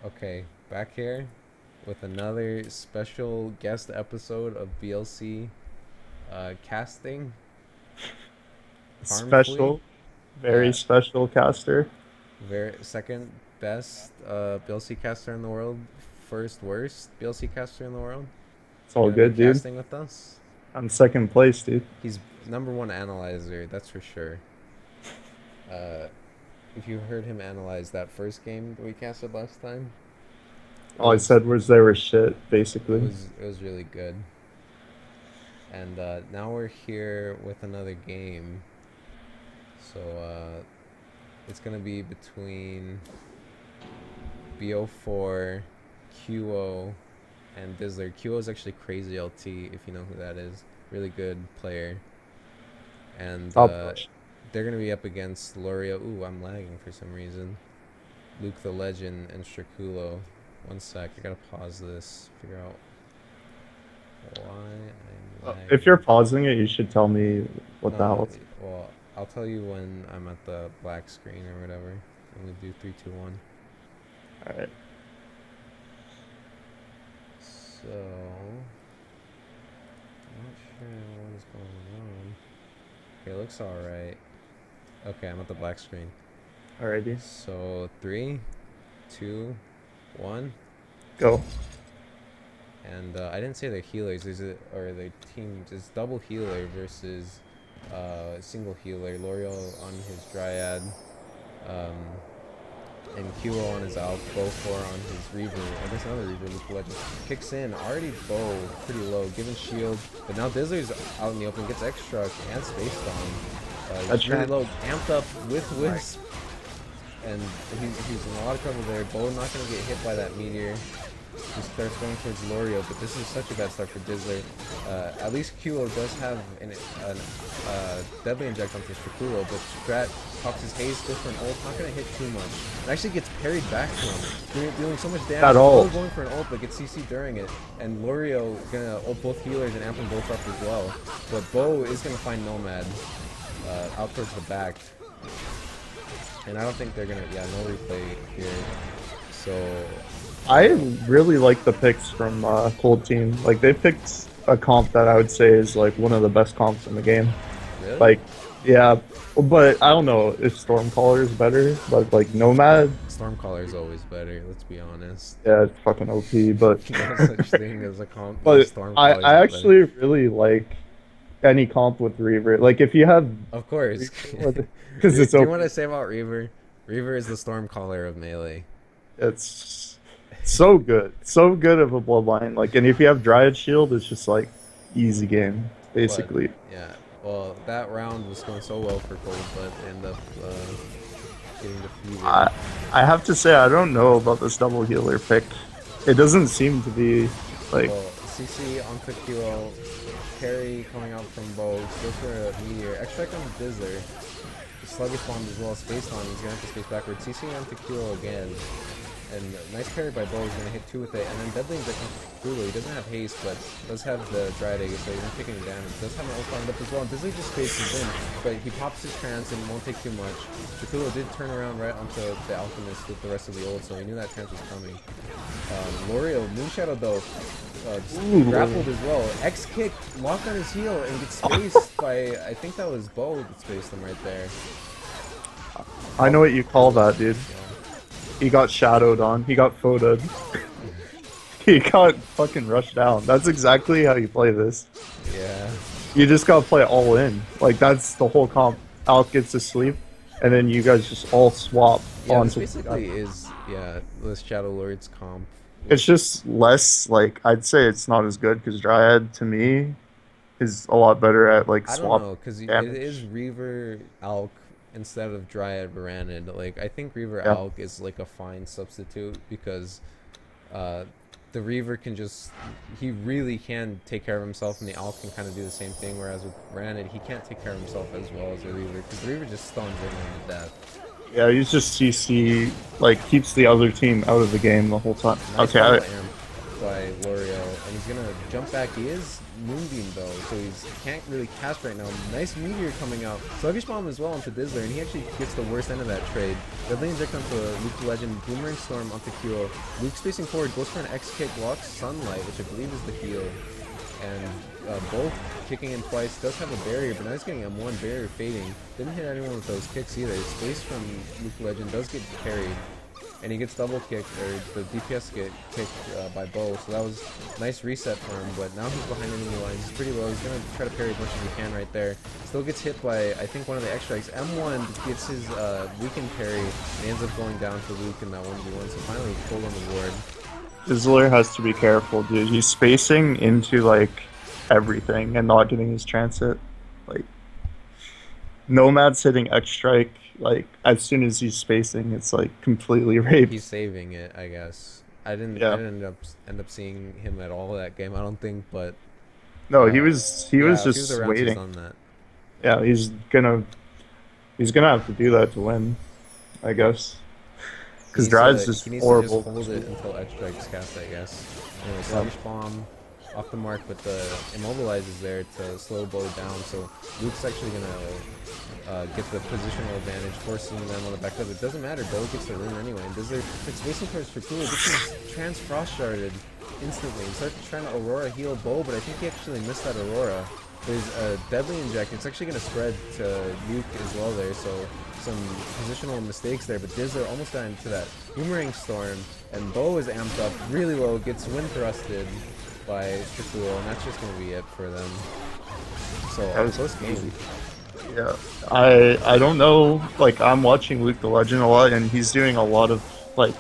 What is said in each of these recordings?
Okay, back here with another special guest episode of BLC casting. Harmfui, Special, very yeah, special caster. very second best BLC caster in the world, first worst BLC caster in the world. It's all Gonna be good, dude. casting with us. I'm second place, dude. He's number one analyzer, that's for sure. Uh, if you heard him analyze that first game that we casted last time, it All I was said was they were shit, it basically. was it was really good. And now we're here with another game. So it's gonna be between BO4, QO, and Dizzler. QO is actually Crazy LT, if you know who that is. Really good player. And Top push. they're gonna be up against Loria. Ooh, I'm lagging for some reason. Luke the Legend and Strakulo. One sec, I gotta pause this. Figure out why I'm If you're lagging. pausing it, you should tell me what the No, hell. well, I'll tell you when I'm at the black screen or whatever. I'm gonna do three, two, one. All right. So, I'm not sure what is going on. Okay, it looks alright. Okay, I'm at the black screen. Alrighty. So, three, two, one. Go. And I didn't say they're healers. Or the team is double healer versus single healer. L'Oreal on his Dryad. Um, and Kilo on his Alp, Bow 4 on his Reaver. I guess another Reaver, Luke Legend. Kicks in, already Bow pretty low, given shield. But now Dizzler's out in the open, gets extra and Space Storm. That's He's really right. low, amped up with Wisp. And he's in a lot of trouble there. Bow not going to get hit by that Meteor. He starts going towards Lorio, but this is such a bad start for Dizzler. At least Kulo does have an Deadly Inject onto Strakulo, but Strat pops his haze, goes for an ult, not going to hit too much. It actually gets parried back to him, dealing so much That damage. Bow all. going for an ult, but gets CC during it, and Lorio going to ult both healers and amp them both up as well. But Bow is going to find Nomad out towards the back, and I don't think they're going to, no replay here. So I really like the picks from Cold Team. Like they picked a comp that I would say is like one of the best comps in the game. really? Like, yeah, but I don't know if Stormcaller is better. But like Nomad, Stormcaller is always better, let's be honest. yeah, it's fucking OP. But No such thing as a comp where but Stormcaller is I not better. actually really like any comp with Reaver. Like if you have Of course. because Do it's you want OP. to say about Reaver? Reaver is the Stormcaller of Melee. It's so good of a bloodline. Like, and if you have Dryad Shield, it's just like easy game But, basically. yeah. Well, that round was going so well for Cold, but ended up getting defeated. I I have to say I don't know about this double healer pick. It doesn't seem to be like Well, CC onto Kilo, carry coming out from Bow, goes for a Meteor, extract on Dizzler, sluggish bomb as well, space on, he's gonna have to space backwards, CC onto Kilo again, and nice parry by Bow, he's gonna hit two with it, and then Deadly Inject onto Kulu, he doesn't have haste, but does have the Dryad Egg, so he's not taking damage, does have an ult lined up as well, and Dizzly just spaces in, but he pops his trance and won't take too much. Shakulo did turn around right onto the Alchemist with the rest of the ult, so he knew that trance was coming. Lorio, Moonshadow though, grappled as well. X kick, locked on his heel, and gets spaced by, I think that was Bo that spaced him right there. I know what you call that, dude. Yeah. He got shadowed on. He got photoed. He got fucking rushed down. That's exactly how you play this. Yeah. You just gotta play all in. Like that's the whole comp. Alk gets to sleep, and then you guys just all swap Yeah, this onto. basically is, yeah, the Shadow Lord's comp. It's just less like I'd say it's not as good because Dryad to me is a lot better at like I don't swap know, because it is damage. Reaver Alk instead of Dryad Baranid. Like, I think Reaver Yeah, Alk is like a fine substitute because uh, the Reaver can just, he really can take care of himself, and the Alk can kind of do the same thing, whereas with Baranid, he can't take care of himself as well as the Reaver, because the Reaver just stuns everyone to death. yeah. He's just CC like keeps the other team out of the game the whole time. Nice Okay, double amp by L'Oreal, and He's gonna jump back. He is Moonbeam though, so he can't really cast right now. Nice Meteor coming out. Sluggish Bomb as well onto Dizzler, and he actually gets the worst end of that trade. Deadly Inject onto Luke the Legend. Boomerang Storm onto Kyo. Luke spacing forward, goes for an X kick, blocks Sunlight, which I believe is the heal. And both kicking in twice. Does have a barrier, but now he's getting M1 barrier fading. Didn't hit anyone with those kicks either. Space from Luke the Legend does get parried. And he gets double kicked, or the DPS get kicked by Bo, so that was a nice reset for him, but now he's behind enemy lines. He's pretty low. He's going to try to parry as much as he can right there. Still gets hit by, I think, one of the X strikes. M1 gets his weakened parry, and he ends up going down to Luke in that 1v1, so finally he's pulled on the board. Dizzler has to be careful, dude. He's spacing into, like, everything and not getting his transit. Like, Nomad's hitting X strike. Like, as soon as he's spacing, it's like completely raped. He's saving it, I guess. I didn't end up seeing him at all that game, I don't think, but no, he was just waiting. On that. Yeah, he's gonna have to do that to win, I guess. Because Drive's just horrible. He needs to just hold it until X strikes cast, I guess. Anyway, Sluggish Bomb off the mark, but the Immobilize is there to slow Bo down, so Luke's actually gonna get the positional advantage, forcing them on the back of it. Doesn't matter, Bo gets the rune anyway, and Dizzler picks Whistle towards Dracula, gets his Trans Frost sharded instantly, and starts trying to Aurora heal Bo, but I think he actually missed that Aurora. There's a Deadly Inject, it's actually gonna spread to Luke as well there, so some positional mistakes there, but Dizzler almost got into that Boomerang Storm, and Bo is amped up really low, gets wind thrusted by Dracula, and that's just gonna be it for them. So close game. Yeah, I don't know, like, I'm watching Luke the Legend a lot, and he's doing a lot of, like,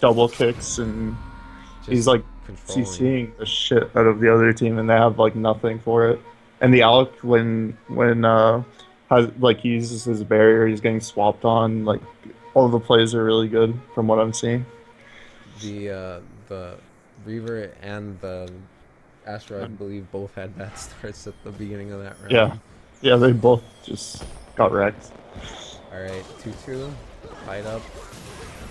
double kicks, and just he's, like, CCing the shit out of the other team, and they have, like, nothing for it. And the Alec, when he uses his barrier, he's getting swapped on, like, all the plays are really good, from what I'm seeing. The Reaver and the Astra, I believe, both had bad starts at the beginning of that round. Yeah, they both just got wrecked. Alright, 2-2, tied up.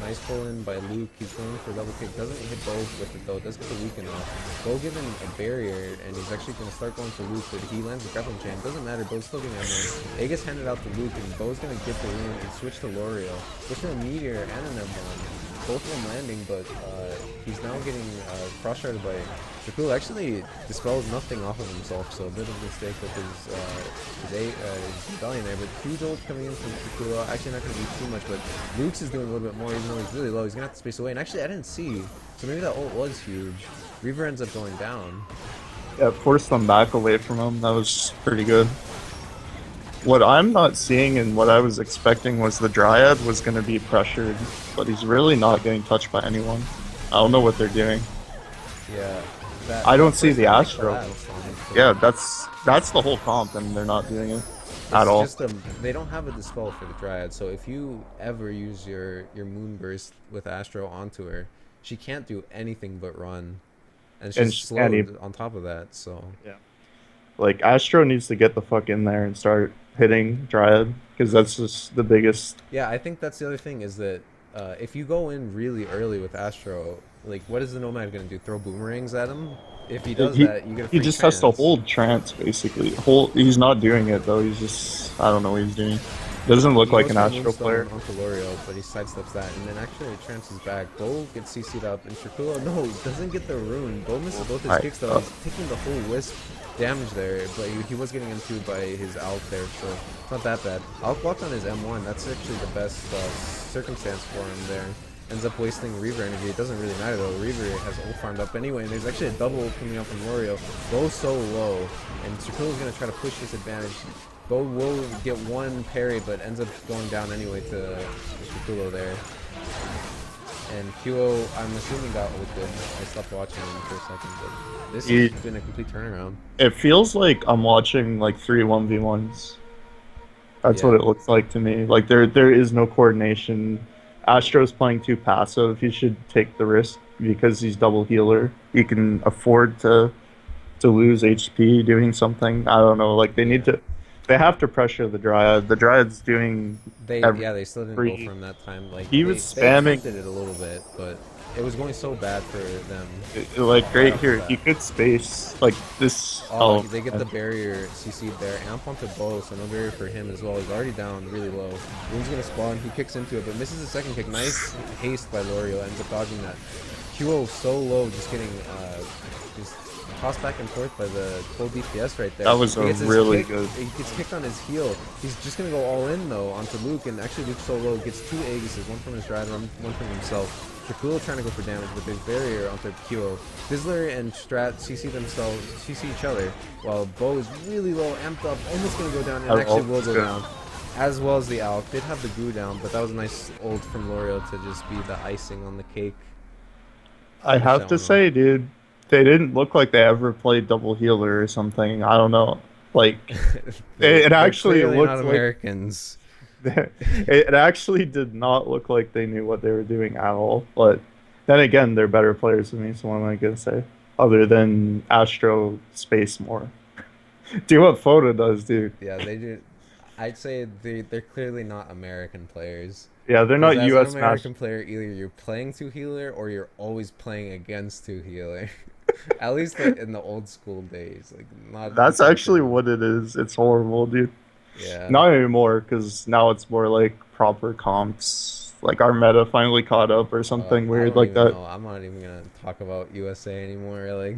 Nice pull in by Luke. He's going for a double kick. Doesn't hit Bo with it though. Does get the weaken off. Bo given a barrier, and he's actually going to start going for Luke, but he lands a grappling chain. Doesn't matter. Bo's still getting M1. A gets handed out to Luke, and Bo's going to get the rune and switch to L'Oreal. Goes for a Meteor and an M1. Both of them landing, but he's now getting cross-sharded by Dracula. Actually dispels nothing off of himself, so a bit of a mistake with his medallion there. But huge ult coming in from Dracula. Actually not going to be too much, but Luke's is doing a little bit more, even though he's really low. He's going to have to space away. And actually, I didn't see, so maybe that ult was huge. Reaver ends up going down. Yeah, forced them back away from him. That was pretty good. What I'm not seeing and what I was expecting was the Dryad was going to be pressured, but he's really not getting touched by anyone. I don't know what they're doing. Yeah. I don't see the Astro. Yeah, that's the whole comp, and they're not doing it at all. They don't have a dispel for the Dryad, so if you ever use your Moonburst with Astro onto her, she can't do anything but run. And she's slowed on top of that, so... Yeah. Like, Astro needs to get the fuck in there and start hitting Dryad, because that's just the biggest... Yeah, I think that's the other thing, is that if you go in really early with Astro, like, what is the Nomad going to do? Throw boomerangs at him? If he does that, you get a free He just trance. has to hold trance, basically. He's not doing it, though. He's just... I don't know what he's doing. Doesn't look like an Astro player. Onto L'Oreal, but he sidesteps that, and then actually Trance is back. Bo gets CC'd up, and Dracula, no, doesn't get the rune. Bo misses both his kicks, though. He's taking the whole wisp damage there, but he was getting M2 by his Alk there, so it's not that bad. Alk walked on his M1. That's actually the best circumstance for him there. Ends up wasting Reaver energy. It doesn't really matter, though. Reaver has ult farmed up anyway, and there's actually a double coming out from L'Oreal. Bo's so low, and Dracula's going to try to push this advantage. Bo will get one parry, but ends up going down anyway to Dracula there. And Kyo, I'm assuming got ulted. I stopped watching him for a second, but this has been a complete turnaround. It feels like I'm watching like 3 1v1s. That's what it looks like to me. Like there is no coordination. Astro's playing too passive. He should take the risk because he's double healer. He can afford to lose HP doing something. I don't know. Like they have to pressure the Dryad. The Dryad's doing they still didn't go for him that time. Like he was spamming they it a little bit, but it was going so bad for them. Like Right right off the here, he bat. could space like this. Oh, Oh, they get the man. barrier CC'd there. Amp onto Bo, so no barrier for him as well. He's already down really low. Wound's gonna spawn. He kicks into it, but misses the second kick. Nice haste by L'Oreal. Ends up dodging that. QO so low, just getting just tossed back and forth by the full DPS right there. That was He a gets his really kick. good. He gets kicked on his heel. He's just gonna go all in though onto Luke, and actually Luke so low gets 2 Aegises, one from his driver, one from himself. Shakulo trying to go for damage, but there's barrier onto QO. Dizzler and Strat CC each other, while Bo is really low, amped up, almost gonna go down, and actually will go down. As well as the Alk. Did have the goo down, but that was a nice ult from L'Oreal to just be the icing on the cake. I Finish have that to one off. say, dude, they didn't look like they ever played double healer or something. I don't know. Like, it They're actually clearly not looked like Americans. it actually did not look like they knew what they were doing at all. But then again, they're better players than me, so what am I gonna say? Other than Astro Space more. Do what Photo does, dude. Yeah, they do. I'd say they're clearly not American players. Yeah, they're Because not as an US match. American player, either you're playing two healer or you're always playing against two healer. At least like in the old school days, like not That's actually intentional. what it is. It's horrible, dude. Yeah. Not anymore, because now it's more like proper comps. Like our meta finally caught up or something I weird don't like even that. know. I'm not even gonna talk about USA anymore. Like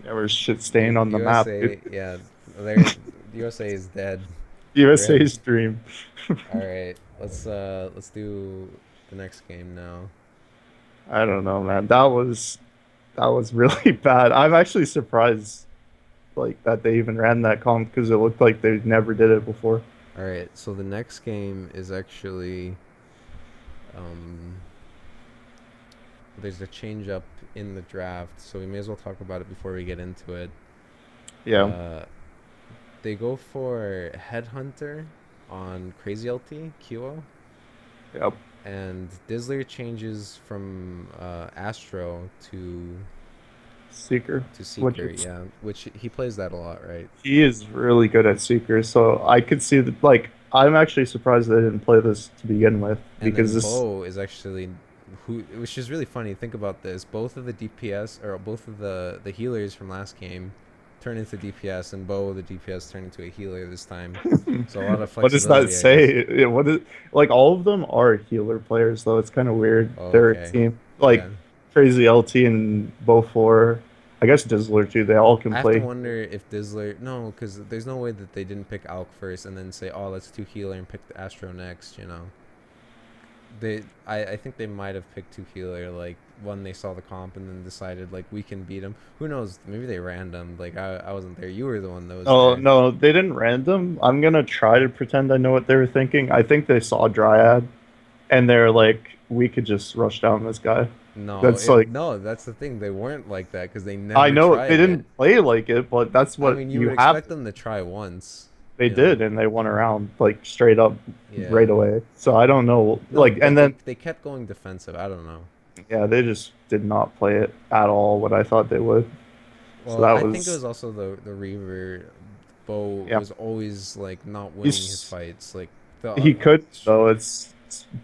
Yeah, we're shit staying on the map, dude. USA, yeah, they're USA is dead. Rip. USA's dream. All right, let's do the next game now. I don't know, man. That was really bad. I'm actually surprised like that they even ran that comp because it looked like they never did it before. All right, so the next game is actually um there's a change up in the draft, so we may as well talk about it before we get into it. Yeah. Uh, they go for Headhunter on Crazy LT QO, Yep. and Dizzler changes from Astro Seeker. to Which Seeker. is Yeah, which he plays that a lot, right? he is really good at Seeker, so I could see that like I'm actually surprised they didn't play this to begin with And because then this Bo is actually which is really funny. Think about this: both of the DPS or both of the healers from last game turn into DPS, and Bo the DPS turned into a healer this time. So a lot of what does that flexibility, I say? guess. What is like all of them are healer players though. It's kind of weird. Oh, They're a okay, team like yeah. Crazy LT and Bo4. I guess Dizzler too. They all can I have to play. wonder if Dizzler no, because there's no way that they didn't pick Alk first and then say, oh, let's do healer and pick the Astro next. You know. I think they might have picked two healer like when they saw the comp and then decided like we can beat them. Who knows? Maybe they random. Like I wasn't there. You were the one that was Oh there. no, they didn't random. I'm gonna try to pretend I know what they were thinking. I think they saw Dryad, and they're like, we could just rush down this guy. No, That's like no. That's the thing. They weren't like that because they I never know they tried it. didn't play like it, but that's I what mean, you you would have. expect them to try once. They You know. did, and they won around like straight up right Yeah. away. So I don't know, No, like, but and then they kept going defensive. I don't know. yeah, they just did not play it at all what I thought they would. So Well, that I think it was was also the Reaver. Bo yeah. was always like not winning his He's fights. Like the he could though. It's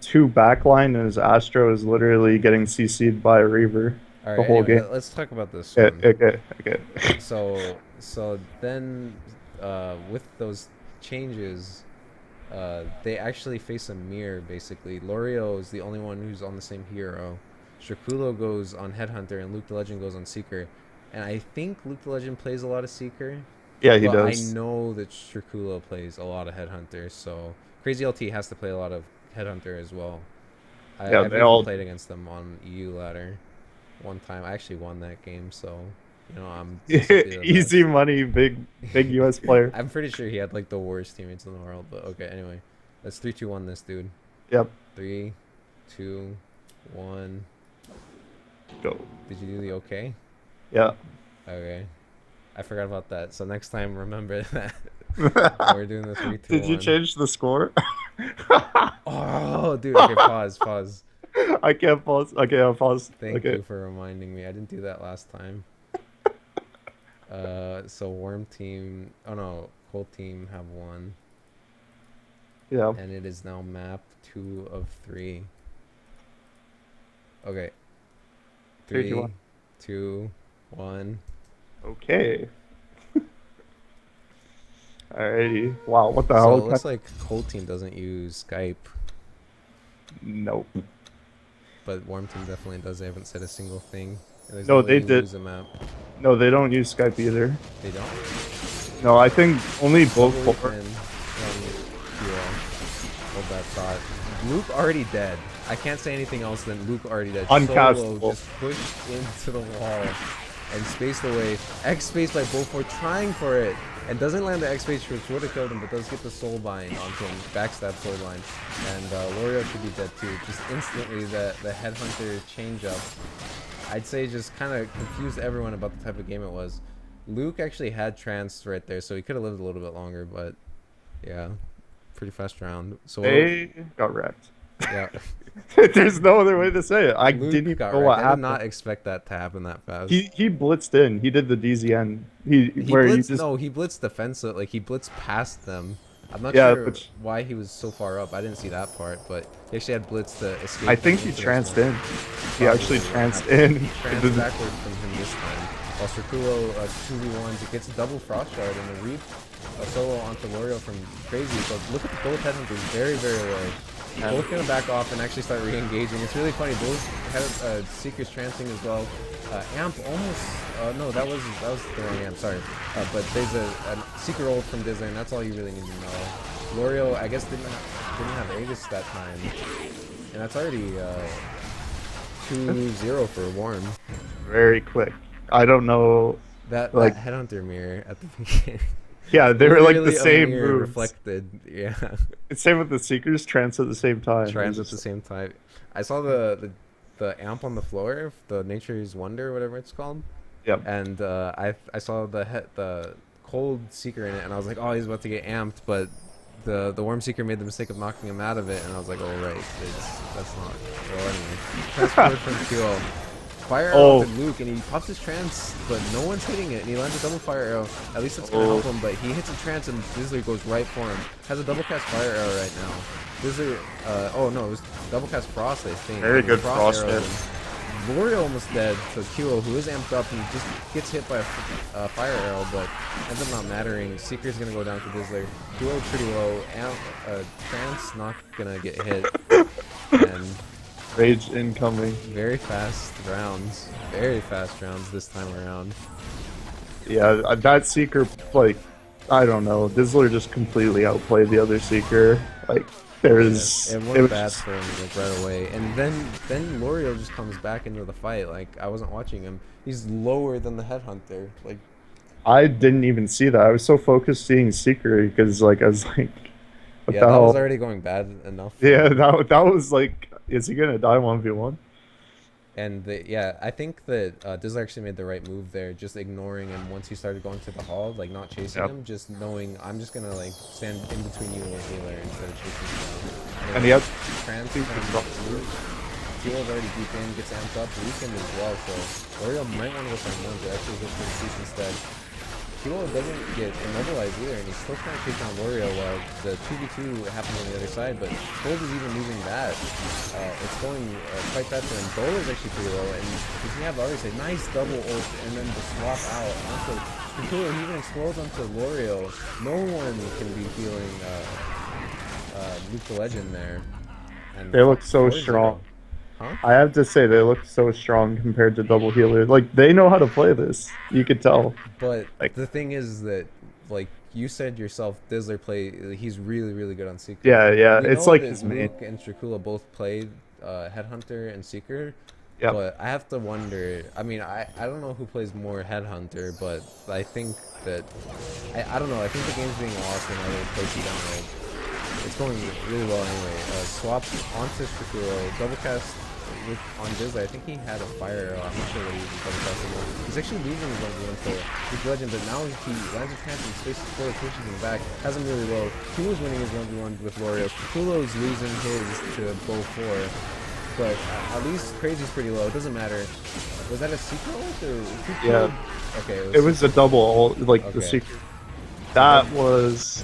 two backline, and his Astro is literally getting CC'd by a Reaver all the right. whole Anyway, game. let's talk about this Okay, one. okay, okay. So then, with those changes, they actually face a mirror basically. L'Oreal is the only one who's on the same hero. Shakulo goes on Headhunter and Luke the Legend goes on Seeker. And I think Luke the Legend plays a lot of Seeker, Yeah, he but I does. know that Shakulo plays a lot of Headhunter, so Crazy LT has to play a lot of Headhunter as well. Yeah, I've they even all played against them on EU ladder one time. I actually won that game, so I'm basically the easy best. money, big US player. I'm pretty sure he had like the worst teammates in the world, but okay. Anyway, let's 3-2-1 this dude. Yep. 3, 2, 1. Go. Did you do the okay? Yeah. Okay. I forgot about that. So next time, remember that we're doing the three, two, Did you one. change the score? Oh, dude. Okay, pause. I can't pause. Okay, I'll pause. Thank Okay. you for reminding me. I didn't do that last time. So Worm team. Oh no, Cold team have won, Yeah. and it is now map 2 of 3. Okay. 3, 2, 3, 1. 2, 1. Okay. Alrighty. Wow, what the So hell? it looks like Cold Team doesn't use Skype, Nope. but Warm Team definitely does. They haven't said a single thing. And there's No, no way they you did. lose a map. No, they don't use Skype either. They don't? No, I think only both Double four. win from Hold that thought. Luke already dead. I can't say anything else than Luke already dead. Uncastable. Solo just pushed into the wall and spaced away. X space by Beaufort trying for it. And doesn't land the X space, which would have killed him, but does get the soul bind onto him. Backstab soul bind. And L'Oreal should be dead too. Just instantly the headhunter change up. I'd say just kind of confused everyone about the type of game it was. Luke actually had trance right there, so he could have lived a little bit longer, but yeah, pretty fast round. So They got wrecked. yeah, There's no other way to say it. I Luke didn't even got know wrecked. what I did happened. not expect that to happen that fast. He blitzed in. He did the DZN. He Where blitzed, he just no, he blitzed defensive, like he blitzed past them. I'm not Yeah, sure but why he was so far up. I didn't see that part, but he actually had blitz to escape. I think he into this tranced one. in. He actually tranced in. He tranced backward from him this time. While Circulo 2v1s, it gets a double frost shard and a reap a solo onto L'Oreal from Crazy. But look at both headhunters, very, very low. Both gonna back off and actually start re-engaging. It's really funny. Both Seekers trancing as well. Amp almost no, that was the wrong Amp. Sorry, but there's a Seeker ult from Dizzler, and that's all you really need to know. L'Oreal, I guess, didn't have Aegis that time, and that's already 2-0 for Warren. Very quick. I don't know. That headhunter mirror at the beginning. Yeah, they were like the Literally a same mirror moves. reflected. Yeah. It's same with the Seekers, trance at the same time. Trans at the same time. I saw the amp on the floor, the Nature's Wonder, whatever it's called. Yep. And I saw the cold Seeker in it, and I was like, oh, he's about to get amped, but the warm Seeker made the mistake of knocking him out of it, and I was like, oh right, that's not. Well, anyway, transport from QL. Fire arrow to Luke, and he pops his trance, but no one's hitting it, and he lands a double fire arrow. At least it's gonna help him, but he hits a trance, and Dizzler goes right for him. Has a double cast fire arrow right now. Dizzler, oh no, it was double cast frost, I think. Very good frost hit. L'Oreal almost dead, so Kilo, who is amped up, and just gets hit by a fire arrow, but ends up not mattering. Seeker's gonna go down to Dizzler. Kilo pretty low, trance not gonna get hit, and Rage incoming. very fast rounds this time around. Yeah, that Seeker, like, I don't know. Dizzler just completely outplayed the other Seeker. Like, there's... It went bad for him like, right away. And then L'Oreal just comes back into the fight. Like, I wasn't watching him. He's lower than the Headhunter. Like, I didn't even see that. I was so focused seeing Seeker because, like, I was like, what the that hell? was already going bad enough. Yeah, that was like, is he gonna die 1v1? And I think that Dizzler actually made the right move there, just ignoring him once he started going to the hall, like not chasing him, just knowing I'm just gonna like stand in between you and the healer instead of chasing him down. And he has Kill's already deep in, gets amped up, weakened as well, so L'Oreal might want to go for one, but actually go for the cease instead. Kilo doesn't get immobilized either, and he's still trying to take down L'Oreal while the 2v2 happens on the other side, but Cold is even losing that. It's going quite bad for him. Dole is actually pretty low, and you can have others say, nice double ult, and then the swap out onto Kilo, he even explodes onto L'Oreal. No one can be healing Luke the Legend there. And they look so strong. Huh? I have to say, they look so strong compared to double healer. Like, they know how to play this. You could tell. But like, the thing is that, like you said yourself, Dizzler he's really, really good on Seeker. Yeah, we it's know like that his main. Luke and Stracula both played Headhunter and Seeker. Yep. But I have to wonder, I mean, I don't know who plays more Headhunter, but I think that, I don't know, I think the game's being lost in other places down the road. It's going really well anyway. Swap onto Stracula, double cast on Dizzler. I think he had a fire arrow. I'm not sure what he was double casting on. He's actually losing his 1v1 to Luke Legend, but now he lands a trance and space before it pushes him back. Has him really low. Kulo's winning his 1v1 with L'Oreal. Kulo's losing his to Bow 4. But at least Crazy's pretty low. It doesn't matter. Was that a secret ult or Yeah. Okay. It was a double ult, like the Okay. Seeker. That was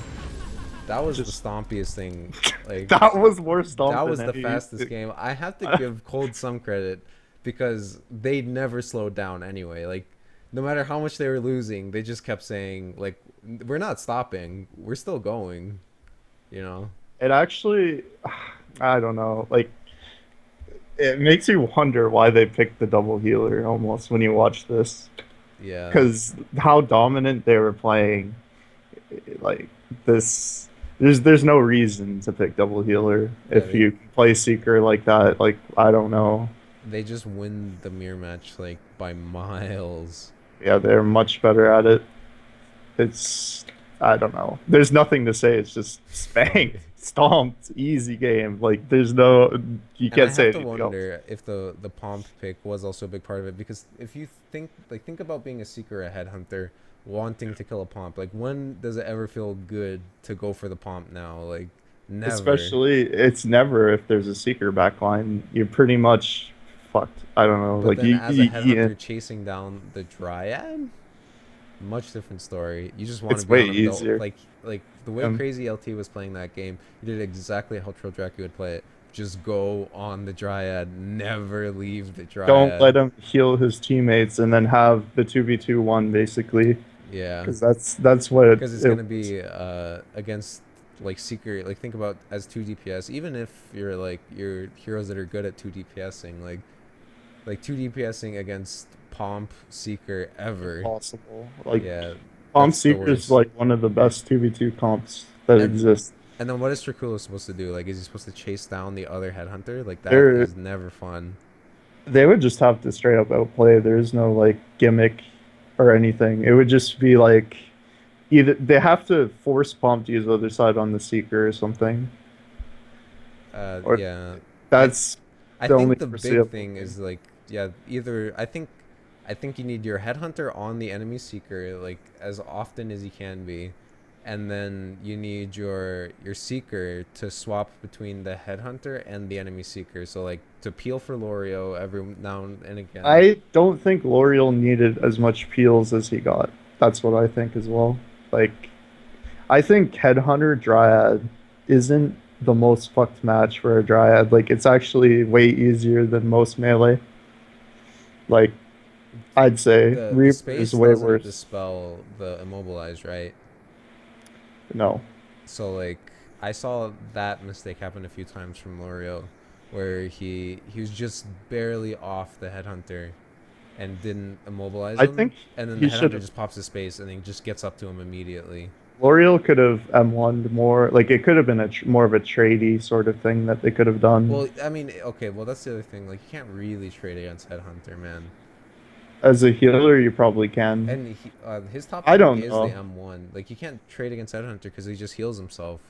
the stompiest thing. Like that was more stomp. that was than the any- fastest game. I have to give Cold some credit. because they never slowed down anyway. Like, no matter how much they were losing, they just kept saying, like, we're not stopping. We're still going, you know? It actually, I don't know. Like, it makes you wonder why they picked the double healer almost when you watch this, Yeah. because how dominant they were playing. Like this, there's no reason to pick double healer Yeah, if you play seeker like that. Like I don't know. they just win the mirror match, like, by miles. Yeah, they're much better at it. It's I don't know. There's nothing to say. It's just spanked, stomped, easy game. Like there's no you And I can't say have to anything else. wonder if the pomp pick was also a big part of it, because if you think about being a seeker or a headhunter wanting to kill a pomp, like, when does it ever feel good to go for the pomp now? Like, never. Especially it's never if there's a seeker backline. You're pretty much fucked. I don't know. But Like then as a you headhunter chasing down the Dryad, much different story. You just want to it's be way on him. easier. Like the way Crazy LT was playing that game, he did exactly how Trolldraki would play it. Just go on the Dryad, never leave the Don't Dryad. let him heal his teammates and then have the 2v2 1 basically, Yeah, because that's what because it's it gonna was. be against, like, Seeker. Like, think about as 2 DPS. Even if you're, like, your heroes that are good at 2 DPSing, like 2 DPSing against Pomp, Seeker ever. Possible. Like Yeah, Comp that's the Seeker is worst. like one of the best 2v2 comps that And exist. and then what is Dracula supposed to do? Like, is he supposed to chase down the other headhunter? Like, that They're is never fun. they would just have to straight up outplay. There's no like gimmick or anything. It would just be like either they have to force Pomp to use the other side on the Seeker or something. Or Yeah, I that's I the only think the big foreseeable thing thing. is, like, yeah, either I think you need your headhunter on the enemy seeker, like, as often as you can be, and then you need your seeker to swap between the headhunter and the enemy seeker. So, like, to peel for Lorio every now and again. I don't think L'Oreal needed as much peels as he got. That's what I think as well. Like I think Headhunter Dryad isn't the most fucked match for a Dryad. Like it's actually way easier than most melee. Like I'd say The Reaper is space way doesn't worse. dispel the immobilize, right? No. So, like, I saw that mistake happen a few times from Lorio, where he was just barely off the headhunter and didn't immobilize I him, think and then the he should headhunter have just pops his space and he just gets up to him immediately. L'Oreal could have M1'd more. Like it could have been more of a tradey sort of thing that they could have done. Well, I mean, okay, well, that's the other thing. Like, you can't really trade against headhunter, man. As a healer, you probably can. And his top I tank don't is the know. M1. Like, you can't trade against headhunter because he just heals himself.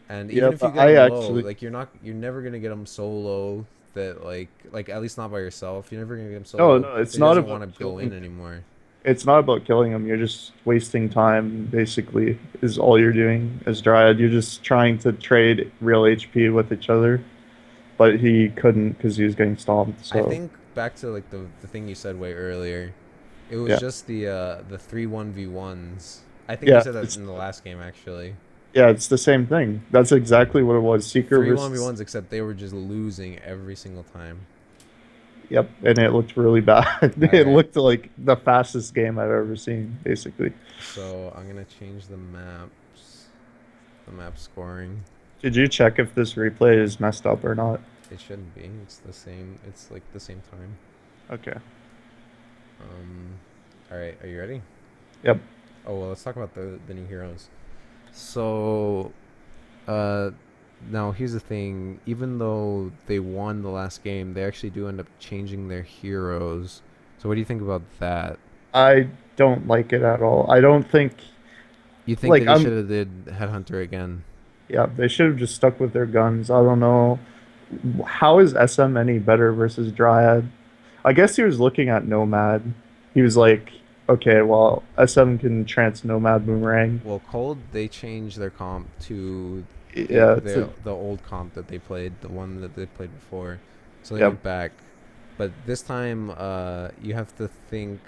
And Yeah, even if you but get I him low, actually like, you're never gonna get him so low that, like, at least not by yourself. You're never gonna get him so no, low no, that it's he not doesn't want about to go in killing. anymore. It's not about killing him. You're just wasting time, basically, is all you're doing as Dryad. You're just trying to trade real HP with each other, but he couldn't because he was getting stomped. I So, think back to, like, the thing you said way earlier. It was yeah, just the 3-1v1s. I think you yeah, said that in the last game, actually. it's the same thing. That's exactly what it was. Seeker Three one v versus ones, except they were just losing every single time. yep, and it looked really bad. All It right, looked like the fastest game I've ever seen, basically. so I'm gonna change the map scoring. Did you check if this replay is messed up or not? It shouldn't be. It's the same. It's like the same time. Okay. Um, all right, are you ready? Yep. Oh well, let's talk about the new heroes. So, uh, now here's the thing. Even though they won the last game, they actually do end up changing their heroes. So what do you think about that? I don't like it at all. I don't think You think that like he should have did Headhunter again? yeah, they should have just stuck with their guns. I don't know. How is SM any better versus Dryad? I guess he was looking at Nomad. He was like, okay, well, SM can trans Nomad Boomerang. Well, Cold, they changed their comp to Yeah, it's the old comp that they played, the one that they played before. So they yep. went back. But this time, you have to think.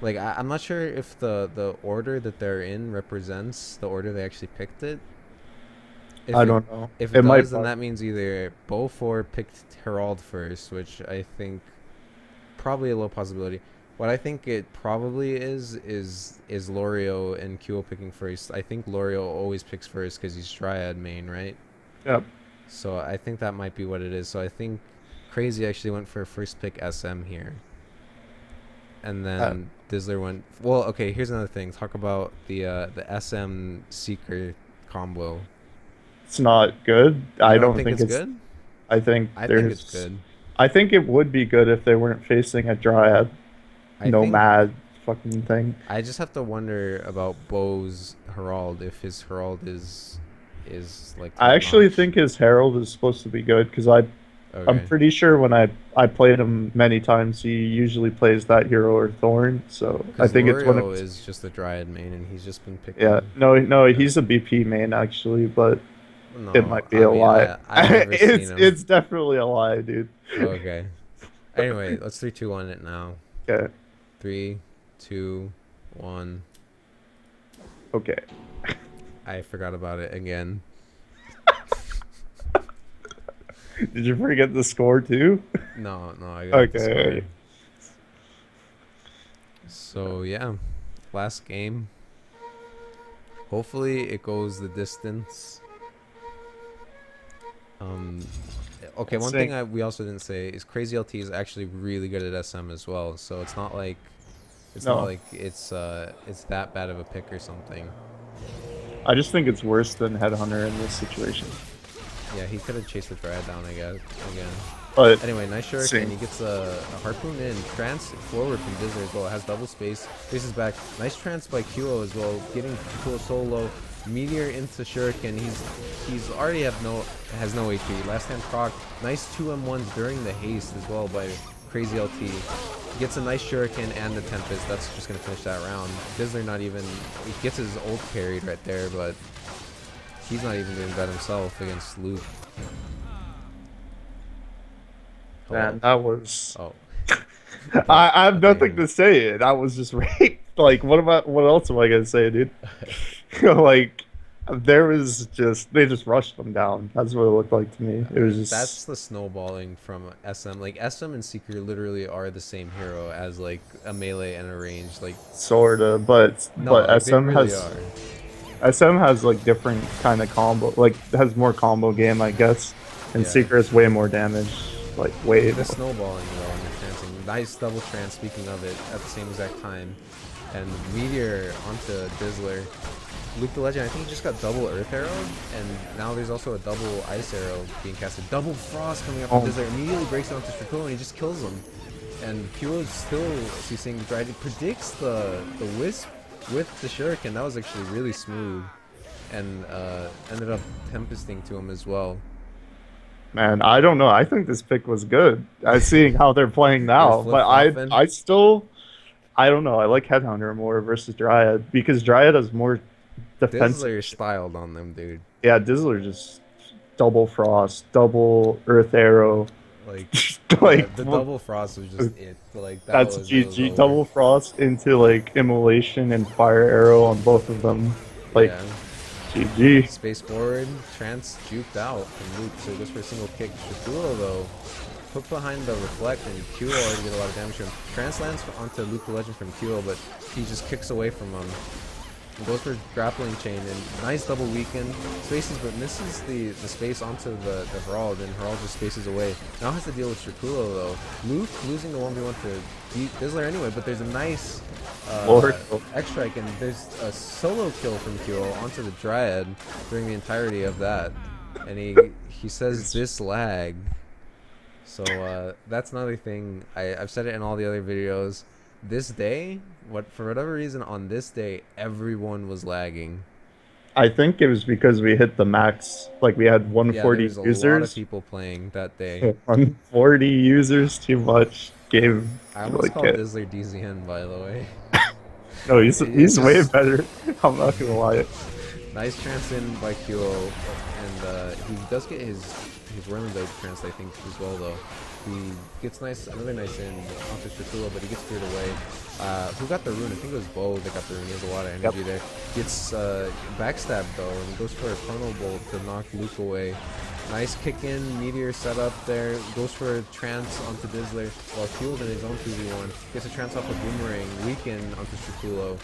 Like, I'm not sure if the order that they're in represents the order they actually picked it. I don't know. If it might does, then that means either Bo 4 picked Herald first, which I think probably a low possibility. What I think it probably is Lorio and Kyo picking first. I think Lorio always picks first because he's Triad main, right? Yep. So I think that might be what it is. So I think Crazy actually went for first pick SM here. And then Dizzler went... Well, okay, here's another thing. Talk about the SM Seeker combo. It's not good. I don't think it's good? I think it's good. I think it would be good if they weren't facing a Dryad nomad fucking thing. I just have to wonder about Bo's Herald, if his Herald is like... I actually think his Herald is supposed to be good because I'm pretty sure when I played him many times, he usually plays that hero or Thorn. So I think Lorio it's one of is just a Dryad main, and he's just been picking. Yeah, no, he's a BP main actually, but it might be a lie. It's definitely a lie, dude. Okay. Anyway, let's 3, 2, 1 it now. Okay. 3, 2, 1. Okay. I forgot about it again. Did you forget the score too? No, I got the score. So yeah, last game. Hopefully it goes the distance. Okay, one thing we also didn't say is Crazy LT is actually really good at SM as well. So it's not like it's that bad of a pick or something. I just think it's worse than Headhunter in this situation. Yeah, he could have chased the Dryad down, I guess, again. But anyway, nice shuriken. He gets a harpoon in. Trance forward from Dizzler as well. Has double space. Faces back. Nice trance by Kyo as well. Getting Kyo solo. Meteor into shuriken. He's already has no HP. Last hand proc. Nice 2M1s during the haste as well by Crazy LT. Gets a nice shuriken and the Tempest. That's just gonna finish that round. Dizzler not even. He gets his ult parried right there, but he's not even doing that himself against Luke. Man, that was... Oh. I have nothing to say. That was just right. Like, what else am I going to say, dude? Like, they just rushed them down. That's what it looked like to me. It was just... That's the snowballing from SM. Like, SM and Seeker literally are the same hero as, like, a melee and a range. Like, sorta, but SM really SM has like different kind of combo, like has more combo game, I guess, and Seeker has way more damage, like way the more. Snowballing though, and the trancing. Nice double trance, speaking of it, at the same exact time. And Meteor onto Dizzler. Luke the Legend, I think he just got double Earth Arrow, and now there's also a double Ice Arrow being casted. Double Frost coming up from Dizzler, immediately breaks it onto Strakulo, and he just kills him. And Kyo is still CCing the Dryad. It predicts the Wisp with the shuriken. That was actually really smooth, and ended up tempesting to him as well. Man, I don't know. I think this pick was good. I seeing how they're playing now, but I still, I don't know. I like Headhunter more versus Dryad because Dryad has more defensive. Dizzler styled on them, dude. Yeah, Dizzler just double Frost, double Earth Arrow. Like the double Frost was just it. Like that's GG. Double Frost into like Immolation and Fire Arrow on both of them. Like GG. Space forward, Trance juked out from Luke, so he goes for a single kick. Strakulo though, hooked behind the Reflect, and Kyo already did a lot of damage to him. Trance lands onto Luke the Legend from Kyo, but he just kicks away from him. Goes for grappling chain and nice double weaken. Spaces but misses the space onto the Herald, and Herald just spaces away. Now has to deal with Strakulo though. Luke losing the 1v1 to beat Dizzler anyway, but there's a nice X-Strike, and there's a solo kill from Kyo onto the Dryad during the entirety of that. And he says this lag. So that's another thing. I've said it in all the other videos. This day, for whatever reason, on this day, everyone was lagging. I think it was because we hit the max. Like we had 140 users. A lot of people playing that day. 140 users, too much. I almost called Dizzler DZN, by the way. No, he's way better. I'm not gonna lie. Nice trance in by Kyo, and he does get his Wormblade trance, I think, as well though. He gets another nice in onto Shakula, but he gets cleared away. Who got the rune? I think it was Bo that got the rune. He has a lot of energy there. Gets backstabbed though, and goes for a Chrono Bolt to knock Luke away. Nice kick in, Meteor set up there, goes for a trance onto Dizzler while fueled in his own 2v1. Gets a trance off a Boomerang, weaken onto Shakulo.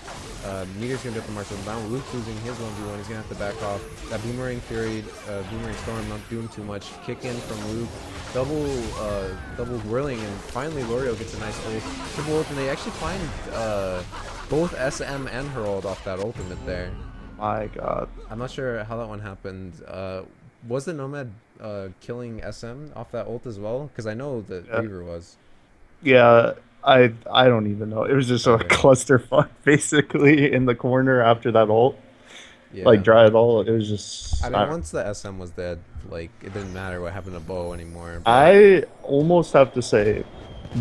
Meteor's gonna get the mark down. Luke's losing his 1v1, he's gonna have to back off. That Boomerang Fury, Boomerang Storm not doing too much. Kick in from Luke, double whirling, and finally L'Oreal gets a nice ult. Triple ult, and they actually find both SM and Herald off that ultimate there. My god. I'm not sure how that one happened. Was the Nomad killing SM off that ult as well? Because I know that Reaver was. Yeah, I don't even know. It was just a clusterfuck basically in the corner after that ult. Yeah. Like Dryad ult, it was just. I mean, once the SM was dead, like it didn't matter what happened to Bo anymore. But I almost have to say,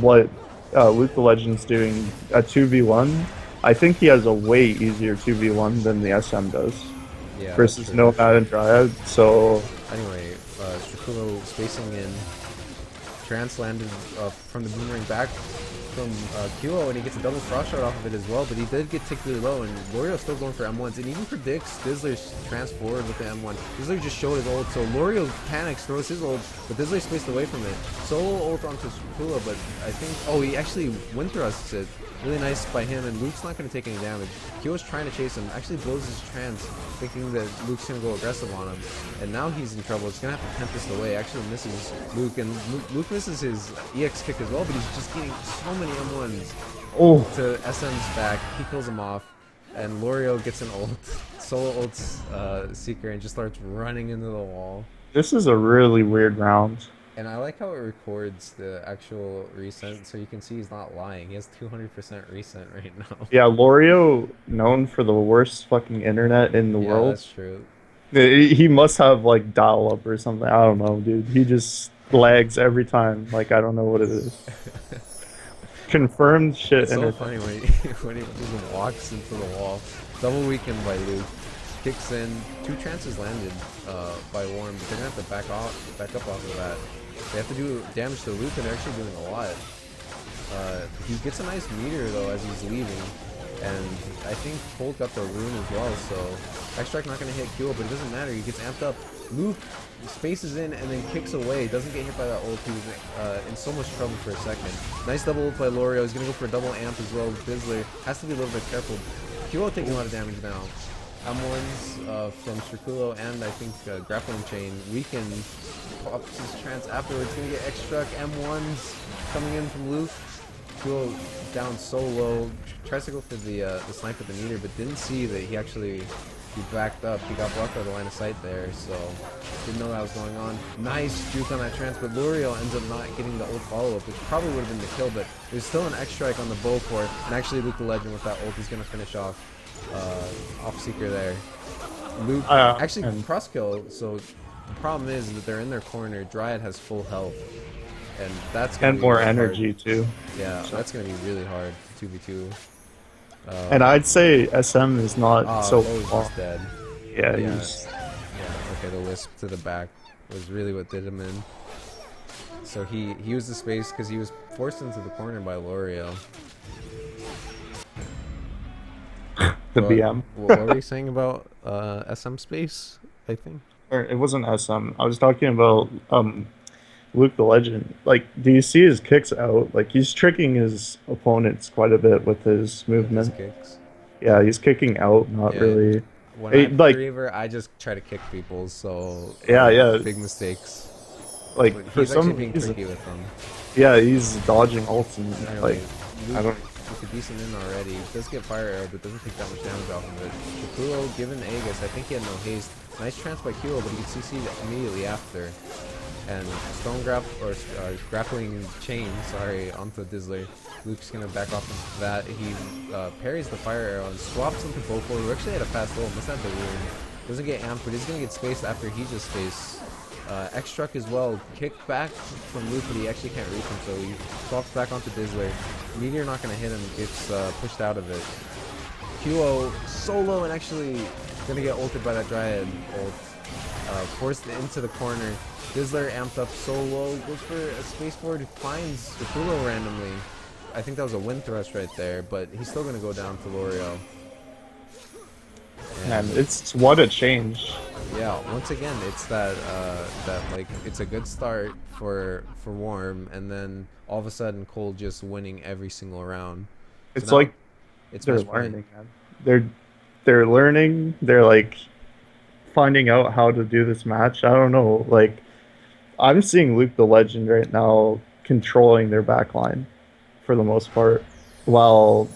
what Luke the Legend's doing at 2v1, I think he has a way easier 2v1 than the SM does. Yeah, versus Nomad and Dryad. So anyway, Shakulo spacing in, trance landed from the Boomerang back from Kilo, and he gets a double frost shot off of it as well, but he did get ticked really low, and L'Oreal's still going for M1s, and even predicts Dizzler's trance forward with the M1. Dizzler just showed his ult, so L'Oreal panics, throws his ult, but Dizzler spaced away from it. Solo ult onto Shakulo, but I think, oh, he actually wind thrusts it. Really nice by him, and Luke's not going to take any damage. Kyo's trying to chase him, actually blows his trance, thinking that Luke's going to go aggressive on him. And now he's in trouble. It's going to have to Tempest away. Actually misses Luke, and Luke misses his EX kick as well, but he's just getting so many M1s to SM's back. He kills him off, and L'Oreal gets an ult. Solo ults Seeker and just starts running into the wall. This is a really weird round. And I like how it records the actual recent, so you can see he's not lying. He has 200% recent right now. Yeah, L'Oreal, known for the worst fucking internet in the world. Yeah, that's true. He must have, like, dial-up or something. I don't know, dude. He just lags every time. Like, I don't know what it is. Confirmed shit. It's so funny when he just walks into the wall. Double weakened by Luke. Kicks in. 2 trances landed by Warren, but they're going to have to back up off of that. They have to do damage to Luke, and they're actually doing a lot. He gets a nice meteor, though, as he's leaving. And I think Colt got the rune as well, so X-Strike not going to hit Kyo, but it doesn't matter. He gets amped up. Luke spaces in and then kicks away. Doesn't get hit by that ult. He was in so much trouble for a second. Nice double ult by L'Oreal. He's going to go for a double amp as well. Dizzler has to be a little bit careful. Kyo taking a lot of damage now. M1s from Shakulo and I think Grappling Chain. Weaken pops his trance afterwards. Gonna get X-Struck. M1s coming in from Luke. Kyo down so low. Tries to go for the snipe with the meter, but didn't see that he backed up. He got blocked by the line of sight there, so didn't know that was going on. Nice juke on that trance, but L'Oreal ends up not getting the ult follow-up, which probably would have been the kill, but there's still an X-Strike on the bow for it, and actually Luke the Legend with that ult is gonna finish off Seeker there. Luke actually cross kill, so the problem is that they're in their corner. Dryad has full health, and that's gonna be more really energy hard. too. Yeah, so that's gonna be really hard 2v2. And I'd say SM is not so just dead. Yeah, yeah, okay, the wisp to the back was really what did him in. So he used the space because he was forced into the corner by L'Oreal. The BM. What were you saying about SM space, I think? Or it wasn't SM. I was talking about Luke the Legend. Like, do you see his kicks out? Like, he's tricking his opponents quite a bit with his movement. With his kicks. Yeah, he's kicking out, not really. When I play Reaver, I just try to kick people, so yeah, big mistakes. Like, but for he's some actually being tricky with them. Yeah, he's dodging ults and anyway, like I don't. With a decent in already, does get fire arrow, but doesn't take that much damage off of it. Shakulo given Aegis, I think he had no haste. Nice trance by Kuro, but he gets CC'd immediately after. And stone grappling chain, onto Dizzler. Luke's gonna back off of that. He parries the fire arrow and swaps into Bofo. He actually had a fast ult, must have the rune. Doesn't get amped, but he's gonna get spaced after he just spaced. X-Struck as well, kick back from Luke, but he actually can't reach him, so he swaps back onto Dizzler. Meteor not gonna hit him, gets pushed out of it. QO solo and actually gonna get ulted by that Dryad ult. Forced into the corner. Dizzler amped up so low, goes for a space forward, finds Draculo randomly. I think that was a wind thrust right there, but he's still gonna go down to L'Oreal. And it's what a change. Yeah, once again, it's that like it's a good start for Warm, and then all of a sudden Cole just winning every single round. So It's now like it's they're match point. learning, man. They're learning. They're like finding out how to do this match. I don't know. Like I'm seeing Luke the Legend right now controlling their backline for the most part, while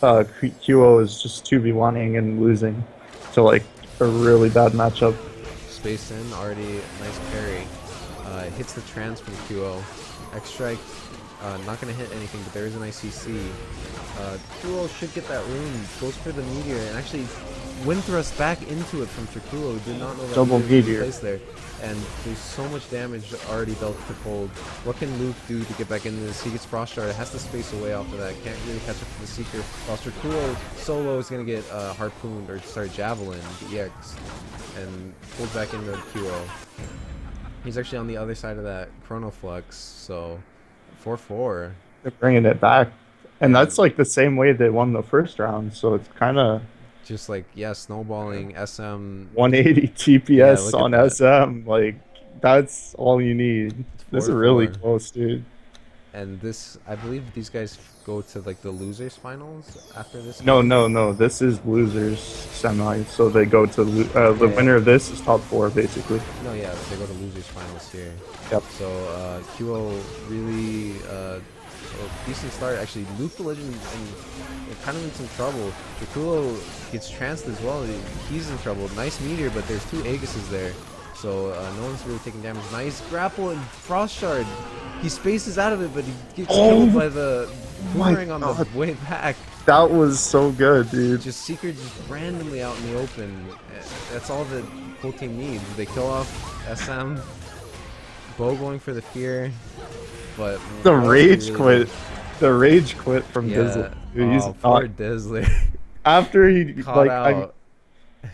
QO is just 2v1ing and losing to like a really bad matchup. Space in, already nice parry. Hits the trans from QO. X strike, not gonna hit anything, but there is an ICC. QO should get that rune, goes for the meteor, and actually wind thrust back into it from Draculo. Did not know that Double meteor. placed there. And there's so much damage already dealt to Cold. What can Luke do to get back into this? He gets Frost Shard, has to space away off of that. Can't really catch up to the Seeker. While Draculo solo is going to get harpooned, or sorry, javelin, the EX, and pulled back into QO. He's actually on the other side of that Chrono Flux, so 4-4. They're bringing it back. And that's like the same way they won the first round, so it's kind of just like, yeah, snowballing SM 180 TPS on SM. Like, that's all you need. This is really close, dude. And this, I believe these guys go to like the losers finals after this. No. This is losers semi, so they go to the winner of this is top 4 basically. No, yeah, they go to losers finals here. Yep. So QO really decent start. Actually, Luke the Legend kind of in some trouble. Draculo gets tranced as well. He's in trouble. Nice meteor, but there's 2 Aegises there. So no one's really taking damage. Nice grapple and Frost Shard. He spaces out of it, but he gets killed by the boomerang on the way back. That was so good, dude. Just Seeker just randomly out in the open. That's all the whole team needs. They kill off SM. Bo going for the fear. But the rage quit. The rage quit from Dizzler. Dude, he's poor Dizzler. After he caught out.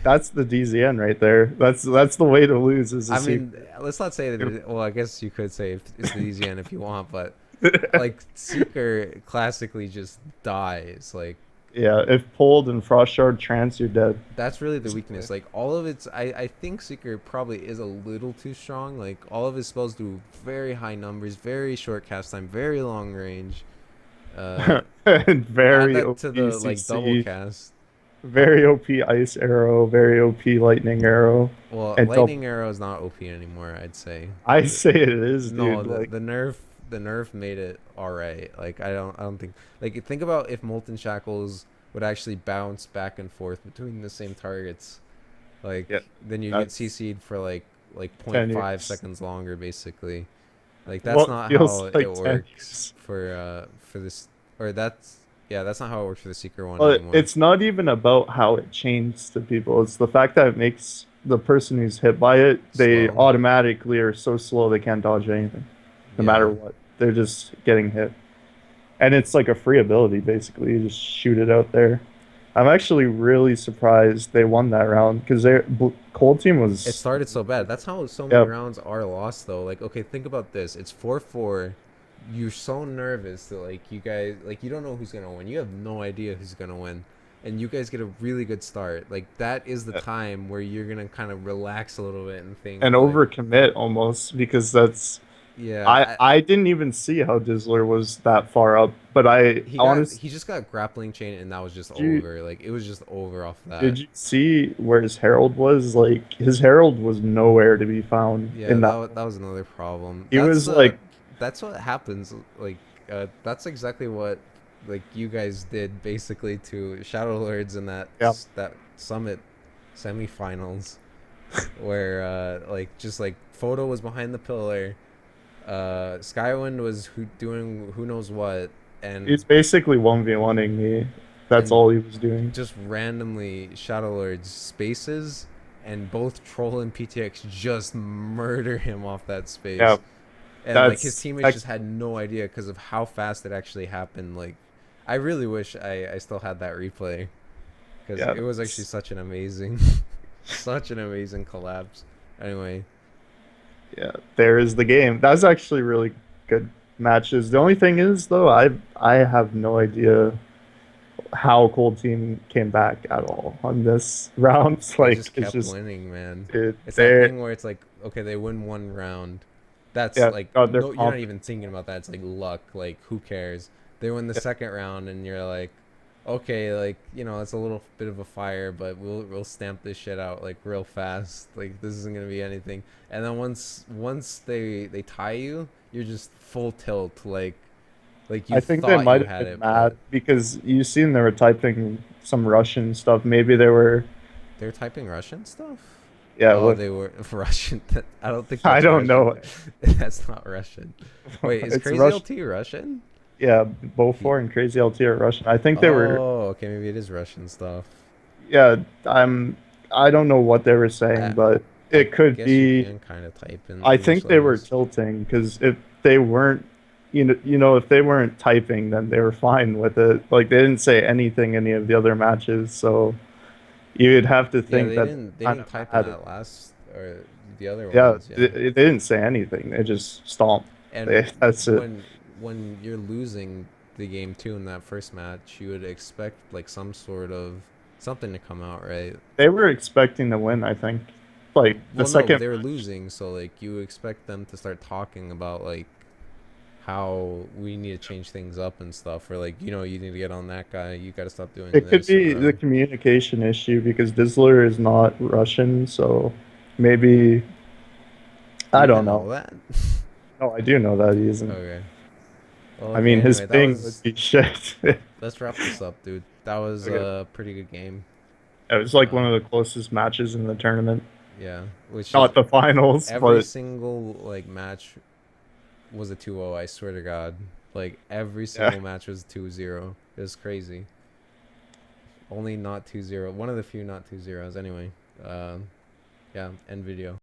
That's the DZN right there. That's the way to lose. Is I mean, let's not say that. Well, I guess you could say it's the DZN if you want, but like Seeker classically just dies. Like, yeah, if pulled and Frost Shard trance, you're dead. That's really the weakness. Like all of its, I think Seeker probably is a little too strong. Like all of his spells do very high numbers, very short cast time, very long range. And very add that OP to the like CC, double cast. Very OP ice arrow, very OP lightning arrow. Well, lightning arrow is not OP anymore, I'd say. I say it is, dude. No, like, the nerf made it alright. Like I don't think, like, think about if Molten Shackles would actually bounce back and forth between the same targets. Like then you get CC'd for like 0.5 seconds longer basically. Like that's not how it works for this, or that's not how it works for the Seeker one anymore. It's not even about how it changed to people. It's the fact that it makes the person who's hit by it, they automatically are so slow they can't dodge anything. No matter what. They're just getting hit. And it's like a free ability, basically. You just shoot it out there. I'm actually really surprised they won that round, because their Cold team was... It started so bad. That's how so many rounds are lost, though. Like, okay, think about this. It's 4-4. You're so nervous that, like, you guys... Like, you don't know who's going to win. You have no idea who's going to win. And you guys get a really good start. Like, that is the time where you're going to kind of relax a little bit and think... And overcommit, almost, because that's... Yeah, I didn't even see how Dizzler was that far up, but he just got grappling chain, and that was just over. Like, it was just over off that. Did you see where his herald was? Like, his herald was nowhere to be found. Yeah, that was another problem. He was like, that's what happens. Like, that's exactly what like you guys did basically to Shadow Lords in that Summit semifinals, where like just like Photo was behind the pillar. Skywind was doing who knows what, and he's basically 1v1ing me. That's all he was doing. Just randomly Shadow Lords spaces, and both Troll and PTX just murder him off that space. Yeah, and like his teammates just had no idea because of how fast it actually happened. Like, I really wish I still had that replay, because it was actually such an amazing collapse. Anyway, Yeah, there is the game. That's actually really good matches. The only thing is though, I have no idea how Cold Team came back at all on this round. they Like just it's kept just winning, man. it It's that they thing where it's like, okay, they win one round. That's yeah, like, got their no, you're not confidence. even thinking about that. It's like luck. Like, who cares? They win the Yeah, second round, and you're like, okay, like, it's a little bit of a fire, but we'll stamp this shit out like real fast. Like, this isn't gonna be anything. And then once they tie you, you're just full tilt. Like you I think they thought might you have had been it, but mad because you seen they were typing some Russian stuff. Maybe they were they're typing Russian stuff. yeah, Oh, with they were Russian. I don't think I that's don't Russian. know. That's not Russian. Wait, is It's Crazy Russian. LT Russian? Yeah, He, Beaufort and Crazy LT are Russian. I think they were oh, okay, maybe it is Russian stuff. yeah, I don't know what they were saying, I but I it could guess you be can kind of type in I English think they were letters. tilting because if they weren't if they weren't typing then they were fine with it. Like they didn't say anything any of the other matches, so you'd have to Yeah, think they that they're didn't they kind didn't of type in mad. that last or the other Yeah, ones. Yeah, they didn't say anything. They just stomped. and That's it. when you're losing the game too in that first match, you would expect like some sort of something to come out, right? They were expecting to win, I think. Like the Well, no, but second they were match, losing, so like you expect them to start talking about like how we need to change things up and stuff, or like you need to get on that guy, you got to stop doing it could this, be the bro. communication issue because Dizzler is not Russian, so maybe You I don't even know know. that? No, I do know that he isn't. Okay. Well, I okay. mean, his Anyway, that ping would was. be shit. Let's wrap this up, dude. That was Okay. a pretty good game. It was like one Um, of the closest matches in the tournament. yeah, which is Not the finals, every but single like match was a 2-0. I swear to God, like every yeah. single match was 2-0. It was crazy. Only not 2-0. One of the few not 2-0s. Anyway, yeah. End video.